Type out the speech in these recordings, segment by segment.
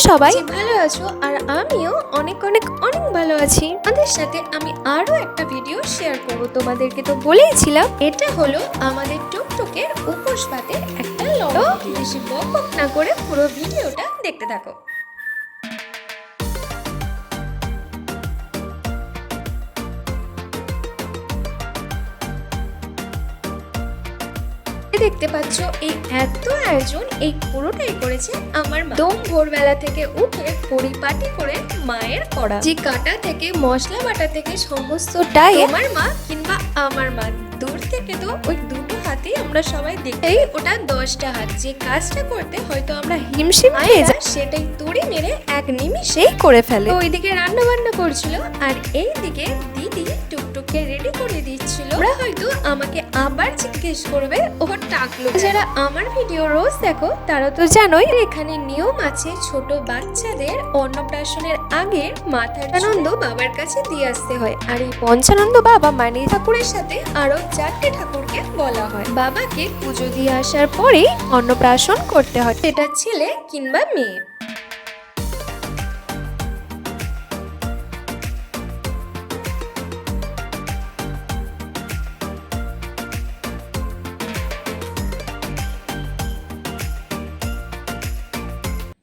সবাই ভালো আছো, আর আমিও অনেক অনেক অনেক ভালো আছি। আমাদের সাথে আমি আরো একটা ভিডিও শেয়ার করব। তোমাদেরকে তো বলেইছিলাম এটা হলো আমাদের টুকটুকের উপোস ভাতের একটা লং। বেশি বকবক না করে পুরো ভিডিওটা দেখতে থাকো। দেখতে পাচ্ছ এই এত আয়োজন, এই পুরোটাই করেছে আমার মা। দম ভোরবেলা থেকে উঠে পরিপাটি করে মায়ের করা, যে কাটা থেকে মশলা বাটা থেকে সমস্তটাই আমার মা কিংবা আমার মা। দূর থেকে তো ওই দুটো হাতেই আমরা সবাই দেখি, ওটা 10টা হাত। যে কাজটা করতে হয়তো আমরা হিমশিম খেয়ে যাই, সেটাই তুড়ি মেরে এক নিমিষেই করে ফেলে। ওইদিকে রান্না বান্না করছিল, আর এই দিকে দিদি টুকটুককে রেডি করে দিচ্ছিল। ওরা হয়তো আমাকে আবার জিজ্ঞেস করবে ওর টাকলো। যারা আমার ভিডিও রোজ দেখো তারা তো জানোই এখানে নিয়ম আছে, ছোট বাচ্চাদের অন্নপ্রাশনের আগে মাথার আনন্দ বাবার কাছে দিয়ে আসতে হয়। আর এই পঞ্চানন্দ বাবা মানে ঠাকুরের সাথে আরো 4টে ঠাকুরকে বলা হয়। বাবাকে পুজো দিয়ে আসার পরেই অন্নপ্রাশন করতে হয়, এটা ছেলে কিংবা মেয়ে।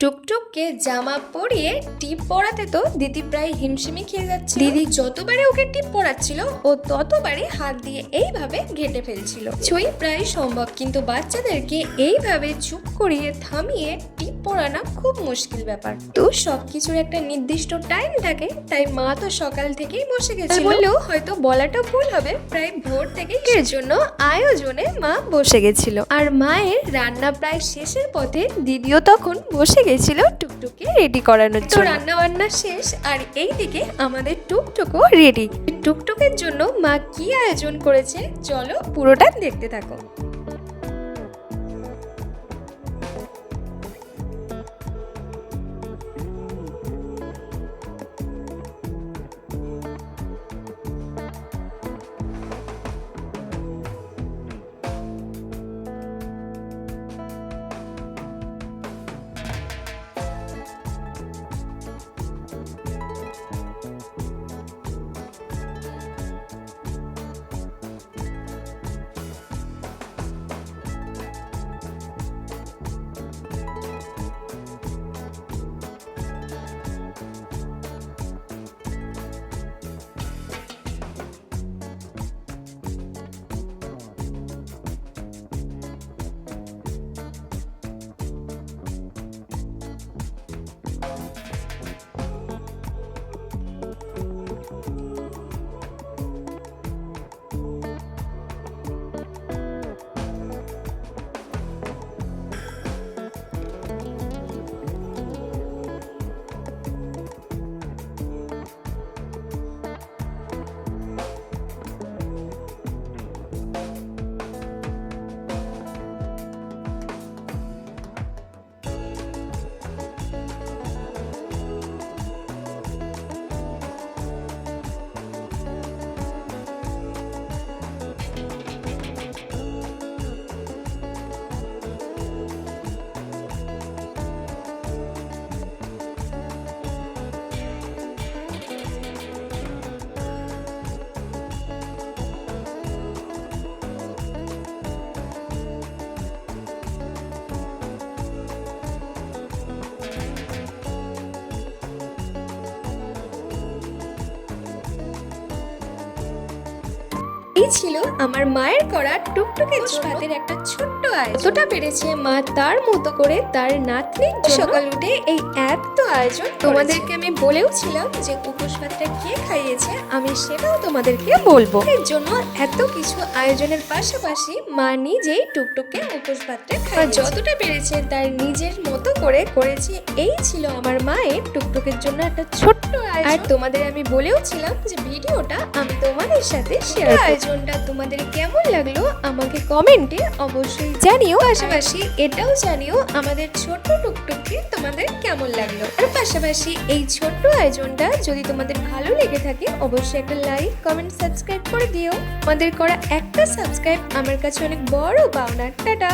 টুকটুককে জামা পরিয়ে টিপ পরাতে তো দিদি প্রায় হিমশিমি খেয়ে যাচ্ছে। দিদি যতবারে ওকে টিপ পরাচ্ছিল ও ততবারে হাত দিয়ে এইভাবে ঘেটে ফেলছিল। ছুঁই প্রায় সম্ভব, কিন্তু বাচ্চাদেরকে এইভাবে চুপ করিয়ে থামিয়ে টিপ পরানো খুব মুশকিল ব্যাপার। তো সবকিছুর একটা নির্দিষ্ট টাইম থাকে, তাই মা তো সকাল থেকেই বসে গেছিল। বললেও হয়তো বলাটা ভুল হবে, প্রায় ভোর থেকে এর জন্য আয়োজনে মা বসে গেছিল। আর মায়ের রান্না প্রায় শেষের পথে দিদিও তখন বসে গেছিল টুকটুকে রেডি করানোর জন্য। রান্না বান্না শেষ, আর এইদিকে আমাদের টুকটুকও রেডি। টুকটুকের জন্য মা কি আয়োজন করেছে চলো পুরোটা দেখতে থাকো। এই ছিল আমার মায়ের করা টুকটুকের ভাতের একটা ছোট্ট আয়োজন। যতটা পেরেছে মা তার মতো করে তার নাতনির সকাল উঠে এই এত আয়োজন। তোমাদেরকে আমি বলেও ছিলাম যে উপোস ভাতটা কে খাইয়েছে, আমি সেটাও তোমাদেরকে বলবো। এর জন্য এত কিছু আয়োজনের পাশাপাশি মা নিজেই টুকটুকে উপোস ভাতটা খাইয়েছে। যতটা পেরেছে তার নিজের মতো করে করেছে। এই ছিল আমার মায়ের টুকটুকের জন্য একটা ছোট্ট আয়োজন। আর তোমাদের আমি বলেও ছিলাম যে ভিডিওটা আমি তোমাদের সাথে শেয়ার। আয়োজনটা তোমাদের কেমন লাগলো আমাকে কমেন্টে অবশ্যই জানিও। পাশাপাশি এটাও জানিও আমাদের ছোট্ট টুকটুককে তোমাদের কেমন লাগলো। আর পাশাপাশি এই ছোট্ট আয়োজনটা যদি তোমাদের ভালো লেগে থাকে অবশ্যই একটা লাইক, কমেন্ট, সাবস্ক্রাইব করে দিও। আমাদের করা একটা সাবস্ক্রাইব আমার কাছে অনেক বড় পাওনা। টাটা।